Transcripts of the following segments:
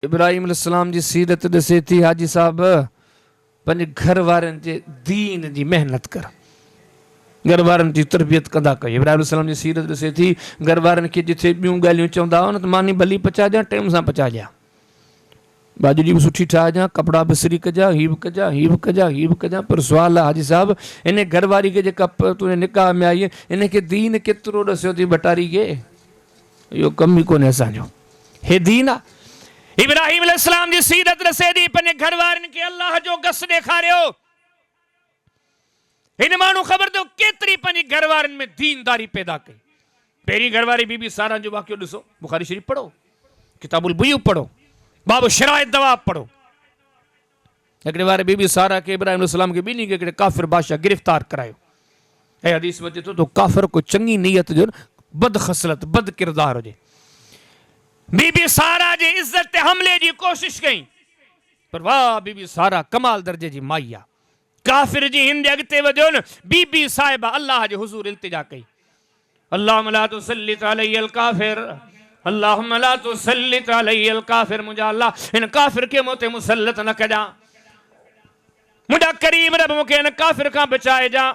इब्राहिम अलैहिस्सलाम जी सीरत ॾिसे थी हाजी साहब पंहिंजे घर वारनि जे दीन जी मेहनत कर, घर वारनि जी तरबियत कंदा कई। इब्राहिम अलैहिस्सलाम जी सीरत ॾिसे थी, घर वारनि खे जिथे ॿियूं ॻाल्हियूं चवंदा हुआ न त मानी भली पचाइजां, टाइम सां पचाइजां, भाॼी जी बि सुठी ठाहिजां, कपिड़ा बि सिरी कजां, हीअ बि कजां, हीअ बि कजां, हीअ बि कजां। पर सुवाल आहे हाजी साहब, इन घरवारी खे जेका तुंहिंजे निकाह में आई इनखे दीन केतिरो ॾसियो थी बटारी खे? इहो कमु ई कोन्हे असांजो, हे दीन आहे। इब्राहिम अलैहिस्सलाम जी सीरत ॾिसे थी, पंहिंजे घर वारनि खे अल्लाह जो गस ॾेखारियो। हिन माण्हू ख़बर अथव केतिरी पंहिंजी घर वारनि में दीनदारी पैदा कई। पहिरीं घरवारी बीबी सारा जो वाक़ियो ॾिसो, बुखारी शरीफ़ पढ़ो, किताबुल बुयूं पढ़ो, बाबु शराइत दवा पढ़ो। हिकिड़े वारे बीबी सारा के इब्राहिम अलैहिस्सलाम खे ॿिन्ही खे हिकिड़े काफ़िर बादशाह गिरफ़्तार करायो। ऐं हदीस में अचे थो त काफ़िर को चङी नीयत जो बद ख़सलत बद किरदार हुजे। बीबी सारा जी इज़्ज़त ते हमले जी कोशिश कई, पर वाह बीबी सारा कमाल दर्जे जी माई आहे। काफ़िर जी हिंद अॻिते वधियो न, बीबी साहिबा अल्लाह जे हुज़ूर इल्तिजा कई, अल्लाहुम्मा ला तुसल्लित अलैयल काफ़िर, अल्लाहुम्मा ला तुसल्लित अलैयल काफ़िर। मुंहिंजा अल्लाह हिन काफ़िर खे मूं ते मुसल्लत न कजां, मुंहिंजा करीम रब मूंखे हिन काफ़िर खां बचाइजां।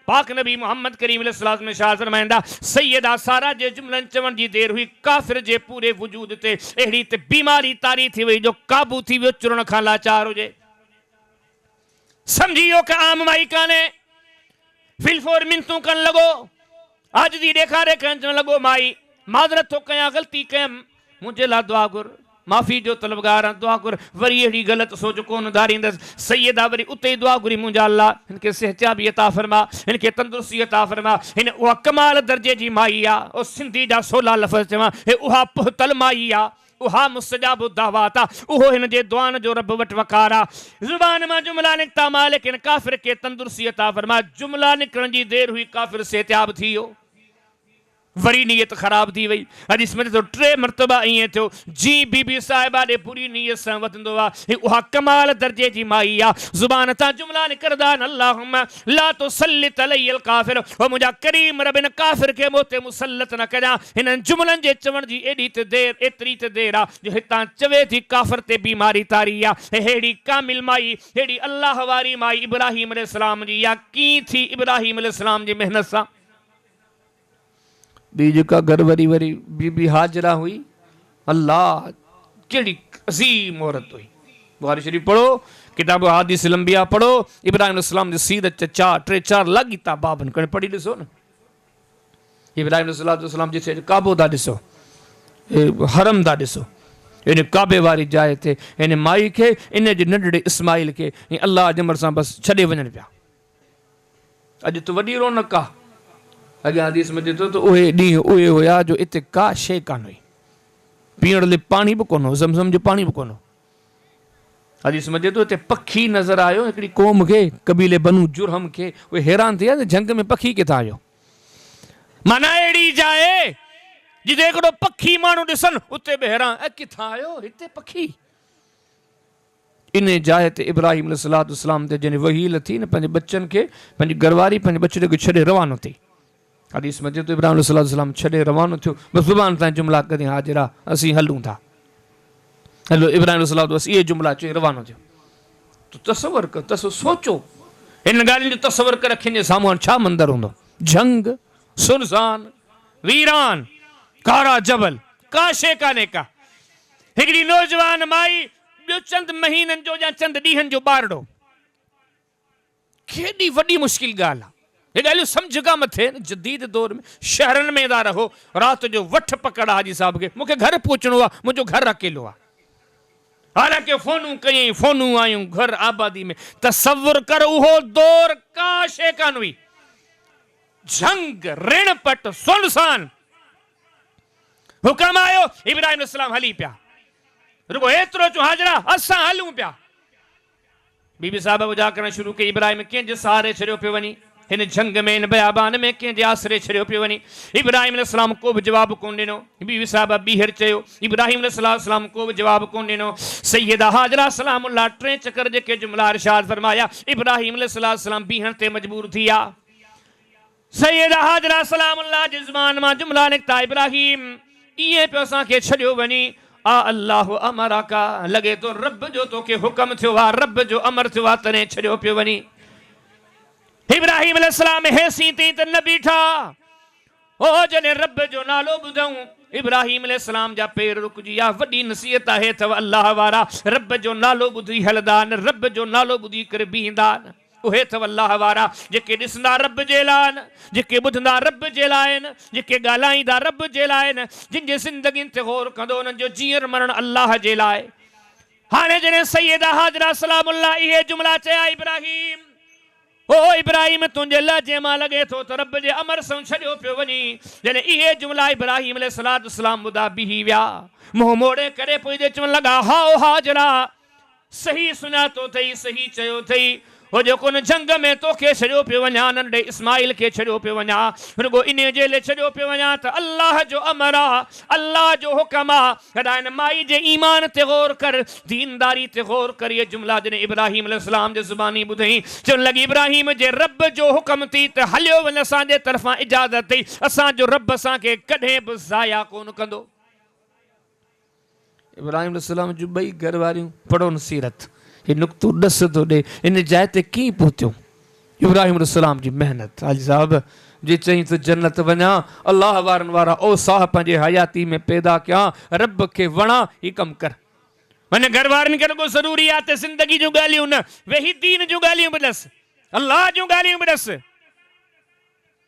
पाक नबी मोहम्मद करीम अलैहिस्सलाम में शाह फरमाईंदा, सैयदा सारा जे जुमलन चवण जी देर हुई, काफ़िर जे पूरे वजूद ते अहिड़ी ते बीमारी तारी थी वई जो काबू थी वियो, चुरण खां लाचार हुजे। समझी वियो कि आम माई कान्हे, फिलफोर मिनतूं कन लॻो, आज दी ॾेखारे करण लॻो, माई माज़रत थो कयां, ग़लती कयमि, मुंहिंजे लाइ दुआ घुर, माफ़ी जो तलबगार आहियां, दुआ घुर। वरी अहिड़ी ग़लति सोच कोन धारींदसि। सैयदा वरी उते ई दुआ घुरी, मुंहिंजा अल्लाह हिनखे सिहतियाबी अता फरमा, हिनखे तंदुरुस्ती अता फरमा। हिन उहा कमाल दर्जे जी माई आहे, ओ सिंधी जा 16 लफ़्ज़ चवां, हे उहा पुहतल माई आहे, उहा मुस्तजाबु दावात आहे, उहो हिन जे दुआन जो रब वटि वकार आहे। ज़ुबान मां जुमला निकिता, मालिक हिन काफ़िर खे तंदुरुस्ती अता फरमा। जुमला निकिरण जी देर हुई, काफ़िर सिहतियाब थी वियो, वरी नीयत ख़राब थी वई। हदीस में तो 3 मरतबा ईअं थियो। जी बीबी साहिबा ॾे बुरी नीयत सां वधंदो आहे, उहा कमाल दर्जे जी माई आहे। ज़ुबान तां जुमला निकिरंदा आहिनि, अल्लाहुम्मा ला तुसल्लित अलैयल काफ़िर, ओ मुंहिंजा करीम रब हिन काफ़िर खे मूं ते मुसल्लत न कजां। हिननि जुमलनि जे चवण जी एॾी त देर, एतिरी त देर आहे जो हितां चवे थी काफ़िर ते बीमारी तारी आहे। अहिड़ी कामिल माई, अहिड़ी अल्लाह वारी माई इब्राहिम अलैहिस्सलाम जी, या कीअं थी इब्राहिम अलैहिस्सलाम जी महिनत सां। ॿी जेका घर वरी वरी बीबी हाजरा हुई, अल्लाह कहिड़ी अज़ीम औरत हुई। बुखारी शरीफ़ पढ़ो, किताब हादीस लंबिया पढ़ो, इब्राहिम अलैहिस्सलाम जी सीरत 4 लाॻीता बाबनि करे पढ़ी ॾिसो न। इब्राहिम अलैहिस्सलाम जिथे काबो था ॾिसो, हरम था ॾिसो, इन काबे वारी जाइ ते इन माई खे, इन जे नंढड़े इस्माइल खे अल्लाह जे अमर सां बसि छॾे वञनि पिया। अॼु त वॾी रौनक आहे। अॻियां हदीस में ॾिठो त उहे ॾींहं उहे हुया जो हिते का शइ कान हुई, पीअण लाइ पाणी बि कोन हो, ज़मज़म जो पाणी बि कोन हो। हदीस में ॾिठो हिते पखी नज़र आयो, हिकिड़ी क़ौम खे, कबीले बनु जुरहम खे, उहे हैरान थी विया त जंग में पखी किथां आयो। माना अहिड़ी जाइ जिते हिकिड़ो पखी माण्हू ॾिसनि, उते बि हैरान, किथां आयो, हिते पखी। इन जाइ ते इब्राहिम अलैहिस्सलाम ते जॾहिं वही लथी न, पंहिंजे बच्चनि खे, पंहिंजी घरवारी पंहिंजे बच्चे खे छॾे रवानो थी। हदीस में तो इब्राहिम अलैहिस्सलाम छॾे रवानो थियो, बसि ज़ुबान तां जुमला कॾहिं हाजिरा, असीं हलूं था, हलो। इब्राहिम अलैहिस्सलाम बसि इहे जुमला चई रवानो थियो। तो तसवर कर, सोचो इन ॻाल्हियुनि जो तसवर कर, अखियुनि जे साम्हूं छा मंदरु हूंदो। जंग, सुनसान, वीरान, कारा जबल, का शइ कान्हे का। हिकिड़ी नौजवान माई, ॿियो चंद महीननि जो या चंद ॾींहंनि जो ॿारड़ो, केॾी वॾी मुश्किल ॻाल्हि आहे। ये ॻाल्हियूं सम्झ का मथे जदीद दौर में शहरनि में था रहो, रात जो वठ पकड़ हाजी साहब खे, मूंखे घर पहुचणो आहे, मुंहिंजो घर अकेलो आहे। हालांकि फोनूं कयईं, फोनूं आयूं, घर आबादी में। तसव्वुर कर, उहो दौर का शइ कान हुई, जंग, ऋणपट, सुनसान। हुकम आयो, इब्राहिम अलैहिस्सलाम हली पिया, रुगो एतिरो चो हाजरा असां हलूं पिया। बीबी साहब वजह करणु शुरू कई, इब्राहिम कंहिंजे सहारे छॾियो पियो वञी, हिन जंग में, इन बयाबान में कंहिंजे आसरे छॾियो पियो वञी। इब्राहिम अलैहिस्सलाम को बि जवाबु कोन ॾिनो। बीबी साहब ॿीहर चयो, इब्राहिम अलैहिस्सलाम को बि जवाबु कोन ॾिनो। सैयदा हाजरा सलामुल्लाह 3 चकर जेके जुमला इरशाद फरमाया, इब्राहिम अलैहिस्सलाम बीहण ते मजबूर थी विया। सैयदा हाजरा सलामुल्लाह जी ज़ुबान मां जुमला निकिता, इब्राहिम ईअं पियो असांखे छॾियो वञी, आ अल्लाह अमरा का लगे तो रब जो तो के हुक्म थियो आ रब जो अमर थियो आ तने छड़ियो पियो वनी इब्राहिम अलैहिस्सलाम हेसी ती त न बीठा ओ जने रब जो नालो बुधाऊं इब्राहिम अलैहिस्सलाम जा पैर रुक जी या वडी नसीहत है त अल्लाह वारा रब जो नालो बुधी हलदान रब जो नालो बुधी कर बींदान उहे त अल्लाह वारा जेके दिसंदा रब जे लाइन जेके बुधंदा रब जे लाइन जेके गालाईंदा रब जे लाइन जिन जे जिंदगी ते गौर कंदो उन जो जीअर मरण अल्लाह जे लाए हाने जने सैयदा हाजरा सलामुल्लाह इहे जुमला चया इब्राहिम ओ इब्राहिम तुंहिंजे लहजे मां लगे थो त रब जे अमर सां छॾियो पियो वञी जॾहिं इहे जुमला इब्राहिम अलैहिस्सलाम ॿुधा बीही विया मुंहुं मोड़े करे पोइ जे चवण लॻा हाओ हाजरा सही सुञातो अथई सही चयो अथई हो जेको न जंग में तोखे छॾियो पियो वञा नंढे इस्माइल खे छॾियो पियो वञा रुगो इन जे लाइ छॾियो पियो वञा त अल्लाह जो अमर आहे अल्लाह जो हुकम आहे कॾहिं हिन माई जे ईमान ते गौर कर दीनदारी ते गौर कर इहे जुमला जॾहिं इब्राहिम अलैहिस्सलाम जे ज़ुबानी ॿुधई चवण लॻी इब्राहिम जे रब जो हुकम थी त हलियो वञ असांजे तरफ़ां इजाज़त अथई असांजो रब असांखे कॾहिं बि ज़ाया कोन कंदो इब्राहिम अलैहिस्सलाम जूं ॿई घर वारियूं पढ़ो न सीरत ये नुक्तो दस तो दे इन जाए ते की पहुंचो इब्राहिम अलैहिस्सलाम जी मेहनत हाजी साहब जे चई तो जन्नत वञा अल्लाह वारन वारा ओ साह पंहिंजे हयाती में पैदा कया रब के वणा ही कम कर मन घर वारन के को जरूरी आहे त जिंदगी जूं ॻाल्हियूं न वेही दीन जूं ॻाल्हियूं बि ॾस अल्लाह जूं ॻाल्हियूं बि ॾस